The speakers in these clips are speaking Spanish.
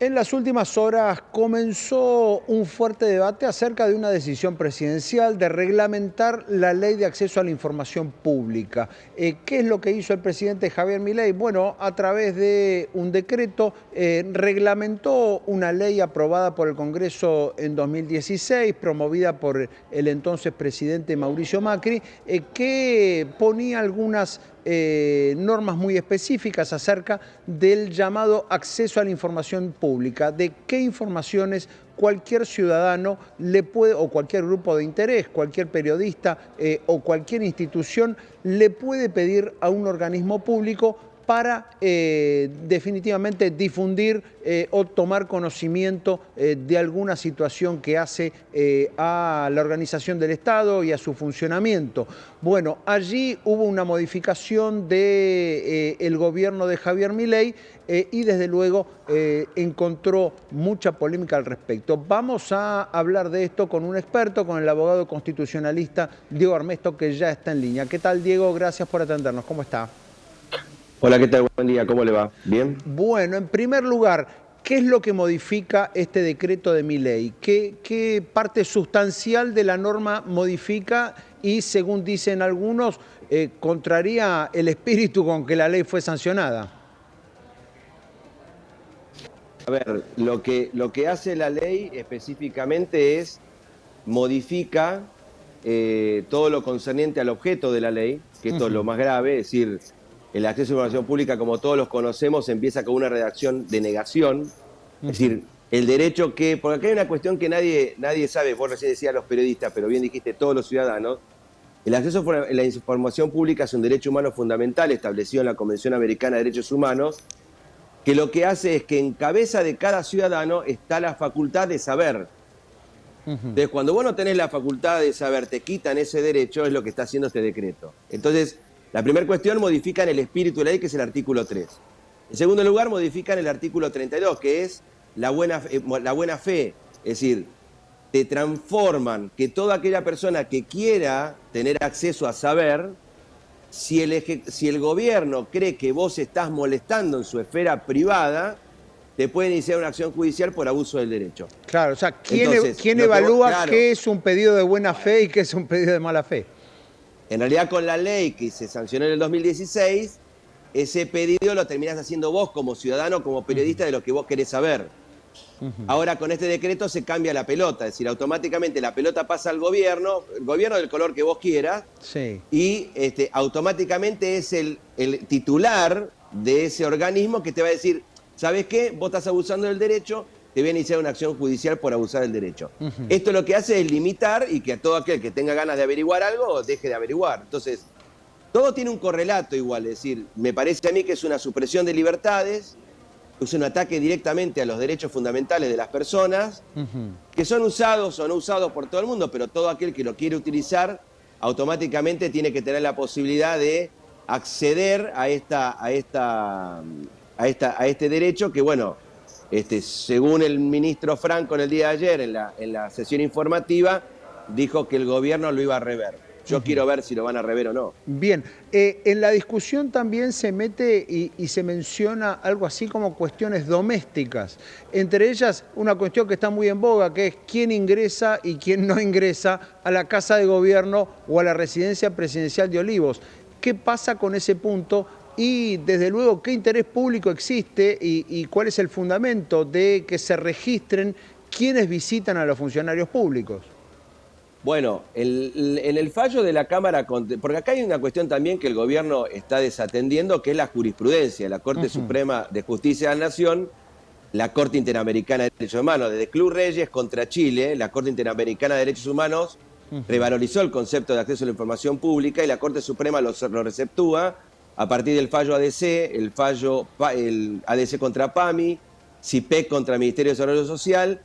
En las últimas horas comenzó un fuerte debate acerca de una decisión presidencial de reglamentar la ley de acceso a la información pública. ¿Qué es lo que hizo el presidente Javier Milei? Bueno, a través de un decreto reglamentó una ley aprobada por el Congreso en 2016, promovida por el entonces presidente Mauricio Macri, que ponía algunas normas muy específicas acerca del llamado acceso a la información pública, de qué informaciones cualquier ciudadano le puede, o cualquier grupo de interés, cualquier periodista o cualquier institución le puede pedir a un organismo público para definitivamente difundir o tomar conocimiento de alguna situación que hace a la organización del Estado y a su funcionamiento. Bueno, allí hubo una modificación del gobierno de Javier Milei y desde luego encontró mucha polémica al respecto. Vamos a hablar de esto con un experto, con el abogado constitucionalista Diego Armesto, que ya está en línea. ¿Qué tal, Diego? Gracias por atendernos. ¿Cómo está? Hola, ¿qué tal? Buen día, ¿cómo le va? ¿Bien? Bueno, en primer lugar, ¿qué es lo que modifica este decreto de Milei? ¿Qué parte sustancial de la norma modifica y, según dicen algunos, contraría el espíritu con que la ley fue sancionada? A ver, lo que hace la ley específicamente es modifica todo lo concerniente al objeto de la ley, que esto es lo más grave, es decir, el acceso a la información pública, como todos los conocemos, empieza con una redacción de negación, es decir, el derecho que, porque acá hay una cuestión que nadie sabe, vos recién decías los periodistas, pero bien dijiste todos los ciudadanos, el acceso a la información pública es un derecho humano fundamental establecido en la Convención Americana de Derechos Humanos, que lo que hace es que en cabeza de cada ciudadano está la facultad de saber. Entonces, cuando vos no tenés la facultad de saber, te quitan ese derecho, es lo que está haciendo este decreto. Entonces, la primera cuestión, modifican el espíritu de la ley, que es el artículo 3. En segundo lugar, modifican el artículo 32, que es la buena fe. Es decir, te transforman que toda aquella persona que quiera tener acceso a saber, si el gobierno cree que vos estás molestando en su esfera privada, te puede iniciar una acción judicial por abuso del derecho. Claro, o sea, Entonces, ¿quién evalúa claro, qué es un pedido de buena fe y qué es un pedido de mala fe? en realidad con la ley que se sancionó en el 2016, ese pedido lo terminás haciendo vos como ciudadano, como periodista, de lo que vos querés saber. Ahora con este decreto se cambia la pelota, es decir, automáticamente la pelota pasa al gobierno, el gobierno del color que vos quieras, Sí. y automáticamente es el titular de ese organismo que te va a decir, ¿sabes qué? Vos estás abusando del derecho, te voy a iniciar una acción judicial por abusar del derecho. Esto lo que hace es limitar y que a todo aquel que tenga ganas de averiguar algo, deje de averiguar. Entonces, todo tiene un correlato igual, es decir, me parece a mí que es una supresión de libertades, es un ataque directamente a los derechos fundamentales de las personas, que son usados o no usados por todo el mundo, pero todo aquel que lo quiere utilizar automáticamente tiene que tener la posibilidad de acceder a este derecho que, bueno, según el ministro Franco en el día de ayer, en la sesión informativa, dijo que el gobierno lo iba a rever. Yo quiero ver si lo van a rever o no. Bien, en la discusión también se mete y se menciona algo así como cuestiones domésticas. Entre ellas, una cuestión que está muy en boga, que es quién ingresa y quién no ingresa a la Casa de Gobierno o a la residencia presidencial de Olivos. ¿Qué pasa con ese punto? Y, desde luego, ¿qué interés público existe y cuál es el fundamento de que se registren quienes visitan a los funcionarios públicos? Bueno, en el fallo de la Cámara, porque acá hay una cuestión también que el gobierno está desatendiendo, que es la jurisprudencia. La Corte Suprema de Justicia de la Nación, la Corte Interamericana de Derechos Humanos, desde Club Reyes contra Chile, la Corte Interamericana de Derechos Humanos revalorizó el concepto de acceso a la información pública y la Corte Suprema lo receptúa a partir del fallo ADC, el ADC contra PAMI, CIPEC contra el Ministerio de Desarrollo Social,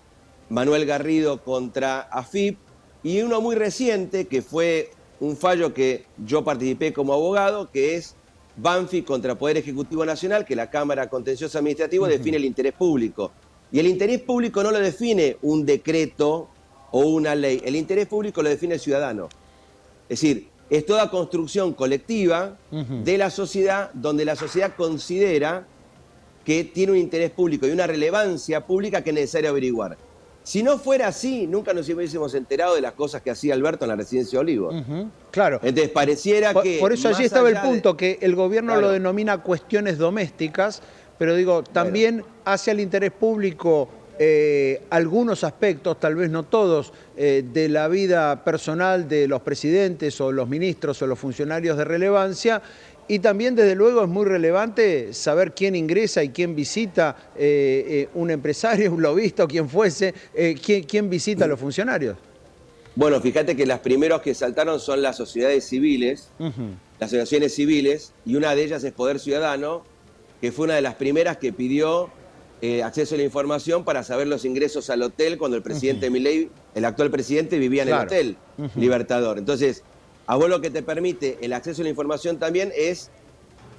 Manuel Garrido contra AFIP, y uno muy reciente, que fue un fallo que yo participé como abogado, que es Banfi contra Poder Ejecutivo Nacional, que la Cámara Contencioso Administrativo define el interés público. Y el interés público no lo define un decreto o una ley, el interés público lo define el ciudadano. Es decir, es toda construcción colectiva de la sociedad, donde la sociedad considera que tiene un interés público y una relevancia pública que es necesario averiguar. Si no fuera así, nunca nos hubiésemos enterado de las cosas que hacía Alberto en la residencia Olivos. Claro. Entonces pareciera que... Por eso allí estaba el punto, que el gobierno lo denomina cuestiones domésticas, pero digo, también hace al interés público algunos aspectos, tal vez no todos, de la vida personal de los presidentes o los ministros o los funcionarios de relevancia. Y también, desde luego, es muy relevante saber quién ingresa y quién visita, un empresario, un lobista o quien fuese, quién visita a los funcionarios. Bueno, fíjate que las primeros que saltaron son las sociedades civiles, las asociaciones civiles, y una de ellas es Poder Ciudadano, que fue una de las primeras que pidió acceso a la información para saber los ingresos al hotel cuando el presidente Milei, el actual presidente, vivía en el hotel Libertador. Entonces, a vos lo que te permite el acceso a la información también es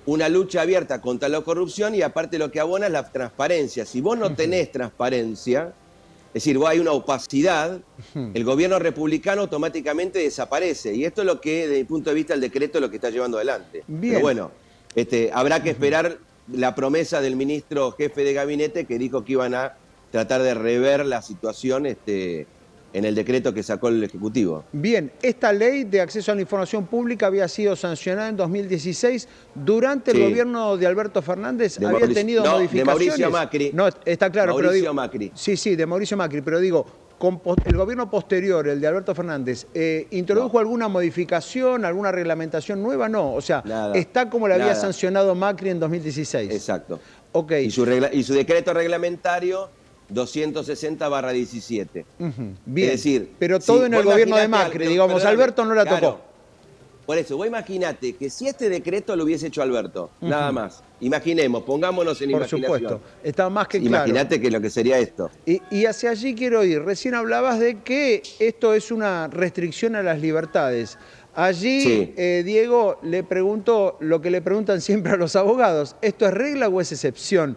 una lucha abierta contra la corrupción y aparte lo que abona es la transparencia. Si vos no tenés transparencia, es decir, vos hay una opacidad, el gobierno republicano automáticamente desaparece. Y esto es lo que, desde mi punto de vista, el decreto es lo que está llevando adelante. Bien. Pero bueno, habrá que esperar la promesa del ministro jefe de gabinete que dijo que iban a tratar de rever la situación en el decreto que sacó el Ejecutivo. Bien, esta ley de acceso a la información pública había sido sancionada en 2016. Durante el gobierno de Alberto Fernández había tenido modificaciones. De Mauricio Macri. No, está claro, Mauricio pero digo, Macri. Sí, de Mauricio Macri, pero digo, el gobierno posterior, el de Alberto Fernández, ¿introdujo alguna modificación, alguna reglamentación nueva? No, o sea, está como la había sancionado Macri en 2016. Exacto. Okay. Y su decreto reglamentario 260/17. Bien, es decir, pero todo en el gobierno de Macri, digamos, Alberto no la tocó. Por eso, vos imaginate que si este decreto lo hubiese hecho Alberto, nada más. Imaginemos, pongámonos en imaginación. Por supuesto, está más que claro. Imagínate que lo que sería esto. Y hacia allí quiero ir. Recién hablabas de que esto es una restricción a las libertades. Allí, Diego, le pregunto lo que le preguntan siempre a los abogados. ¿Esto es regla o es excepción?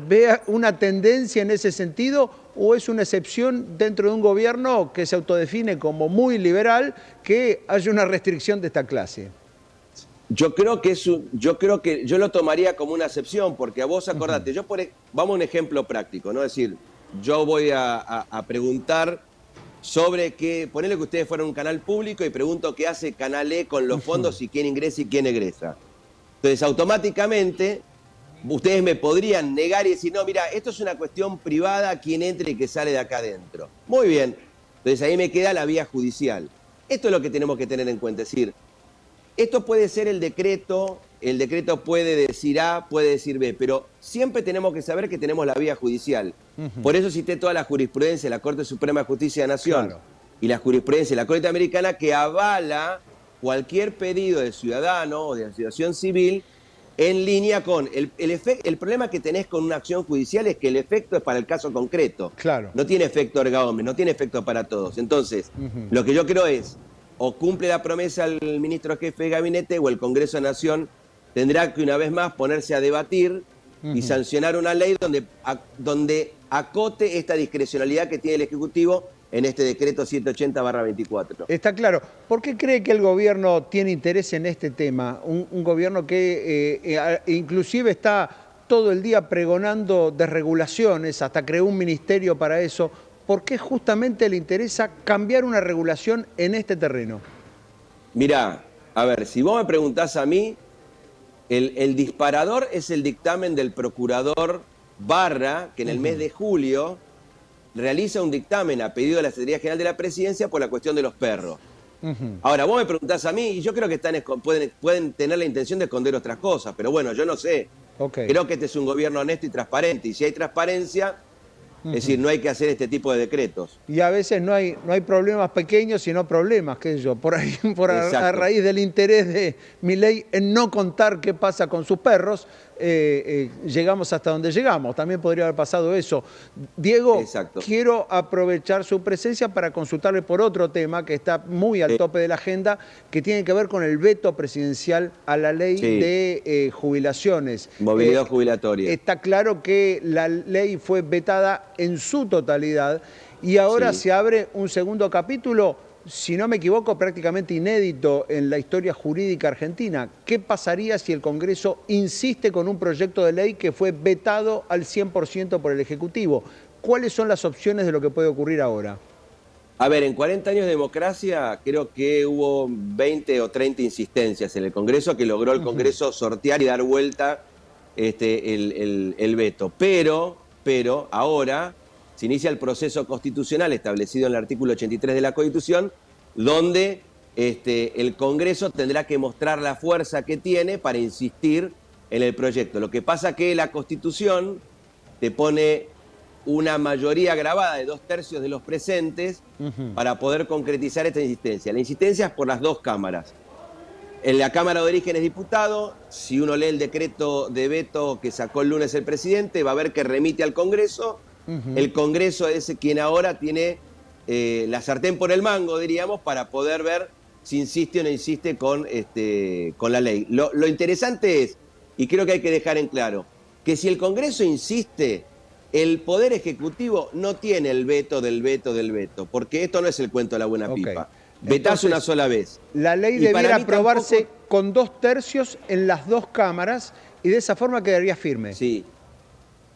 ¿Ve una tendencia en ese sentido o es una excepción dentro de un gobierno que se autodefine como muy liberal que haya una restricción de esta clase? Yo creo que yo lo tomaría como una excepción, porque a vos acordate, vamos a un ejemplo práctico, ¿no? Es decir, yo voy a preguntar sobre ponerle que ustedes fueran un canal público y pregunto qué hace Canal E con los fondos y quién ingresa y quién egresa. Entonces, automáticamente, ustedes me podrían negar y decir, no, mira, esto es una cuestión privada, quién entra y qué sale de acá adentro. Muy bien. Entonces, ahí me queda la vía judicial. Esto es lo que tenemos que tener en cuenta. Es decir, esto puede ser el decreto puede decir A, puede decir B, pero siempre tenemos que saber que tenemos la vía judicial. Por eso cité toda la jurisprudencia de la Corte Suprema de Justicia de la Nación y la jurisprudencia de la Corte Americana que avala cualquier pedido de ciudadano o de asociación civil en línea con... El problema que tenés con una acción judicial es que el efecto es para el caso concreto. Claro. No tiene efecto erga omnes, no tiene efecto para todos. Entonces, lo que yo creo es, o cumple la promesa el ministro jefe de gabinete o el Congreso de Nación tendrá que una vez más ponerse a debatir y sancionar una ley donde acote esta discrecionalidad que tiene el Ejecutivo en este decreto 780/24. Está claro. ¿Por qué cree que el gobierno tiene interés en este tema? Un gobierno que inclusive está todo el día pregonando desregulaciones, hasta creó un ministerio para eso. ¿Por qué justamente le interesa cambiar una regulación en este terreno? Mirá, a ver, si vos me preguntás a mí, el disparador es el dictamen del procurador Barra, que en el mes de julio realiza un dictamen a pedido de la Secretaría General de la Presidencia por la cuestión de los perros. Ahora, vos me preguntás a mí, y yo creo que pueden tener la intención de esconder otras cosas, pero bueno, yo no sé. Creo que este es un gobierno honesto y transparente, y si hay transparencia, es decir, no hay que hacer este tipo de decretos. Y a veces no hay problemas pequeños, sino problemas, qué sé yo, a raíz del interés de Milei en no contar qué pasa con sus perros, llegamos hasta donde llegamos. También podría haber pasado eso. Diego, quiero aprovechar su presencia para consultarle por otro tema que está muy al tope de la agenda, que tiene que ver con el veto presidencial a la ley de jubilaciones. Movilidad jubilatoria. Está claro que la ley fue vetada en su totalidad y ahora se abre un segundo capítulo si no me equivoco, prácticamente inédito en la historia jurídica argentina. ¿Qué pasaría si el Congreso insiste con un proyecto de ley que fue vetado al 100% por el Ejecutivo? ¿Cuáles son las opciones de lo que puede ocurrir ahora? A ver, en 40 años de democracia creo que hubo 20 o 30 insistencias en el Congreso que logró el Congreso sortear y dar vuelta el veto. Pero ahora se inicia el proceso constitucional establecido en el artículo 83 de la Constitución, donde el Congreso tendrá que mostrar la fuerza que tiene para insistir en el proyecto. Lo que pasa que la Constitución te pone una mayoría grabada de 2/3 de los presentes para poder concretizar esta insistencia. La insistencia es por las dos cámaras. En la Cámara de Orígenes Diputados, si uno lee el decreto de veto que sacó el lunes el presidente, va a ver que remite al Congreso. El Congreso es quien ahora tiene la sartén por el mango, diríamos, para poder ver si insiste o no insiste con la ley. Lo interesante es, y creo que hay que dejar en claro, que si el Congreso insiste, el Poder Ejecutivo no tiene el veto del veto del veto, porque esto no es el cuento de la buena pipa. Vetás una sola vez. La ley debiera aprobarse con 2/3 en las dos cámaras y de esa forma quedaría firme. Sí,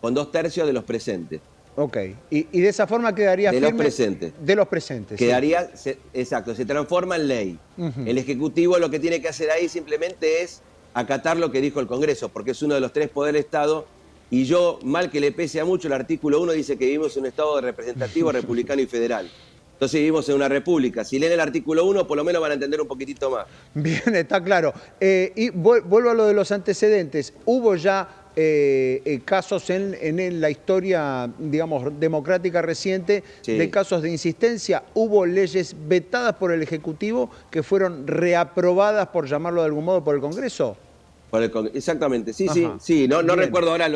con 2/3 de los presentes. Ok, y de esa forma quedaría firme. De los presentes. De los presentes. Quedaría, exacto, se transforma en ley. El Ejecutivo lo que tiene que hacer ahí simplemente es acatar lo que dijo el Congreso, porque es uno de los tres poderes del Estado. Y yo, mal que le pese a mucho, el artículo 1 dice que vivimos en un Estado representativo, republicano y federal. Entonces vivimos en una república. Si leen el artículo 1, por lo menos van a entender un poquitito más. Bien, está claro. Y vuelvo a lo de los antecedentes. ¿Hubo ya casos en la historia, digamos, democrática reciente, de casos de insistencia? ¿Hubo leyes vetadas por el Ejecutivo que fueron reaprobadas, por llamarlo de algún modo, por el Congreso? Exactamente, sí. No recuerdo ahora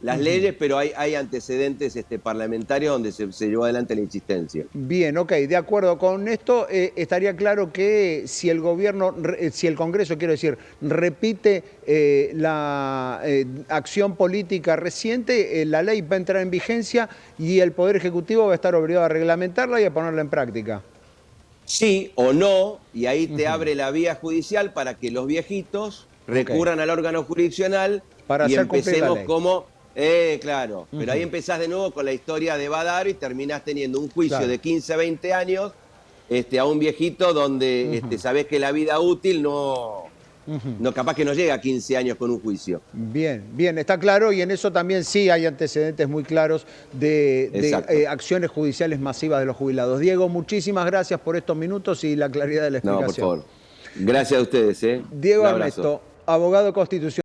las leyes, pero hay antecedentes parlamentarios donde se llevó adelante la insistencia. Bien, ok, de acuerdo con esto, estaría claro que si el gobierno, si el Congreso, quiero decir, repite la acción política reciente, la ley va a entrar en vigencia y el Poder Ejecutivo va a estar obligado a reglamentarla y a ponerla en práctica. Sí o no, y ahí te abre la vía judicial para que los viejitos recurran al órgano jurisdiccional para y hacer cumplir la ley. como... claro, pero ahí empezás de nuevo con la historia de Badaro y terminás teniendo un juicio de 15 a 20 años a un viejito donde sabés que la vida útil no capaz que no llega a 15 años con un juicio. Bien, bien, está claro, y en eso también sí hay antecedentes muy claros de acciones judiciales masivas de los jubilados. Diego, muchísimas gracias por estos minutos y la claridad de la explicación. No, por favor. Gracias a ustedes. Diego Ernesto, abogado constitucional.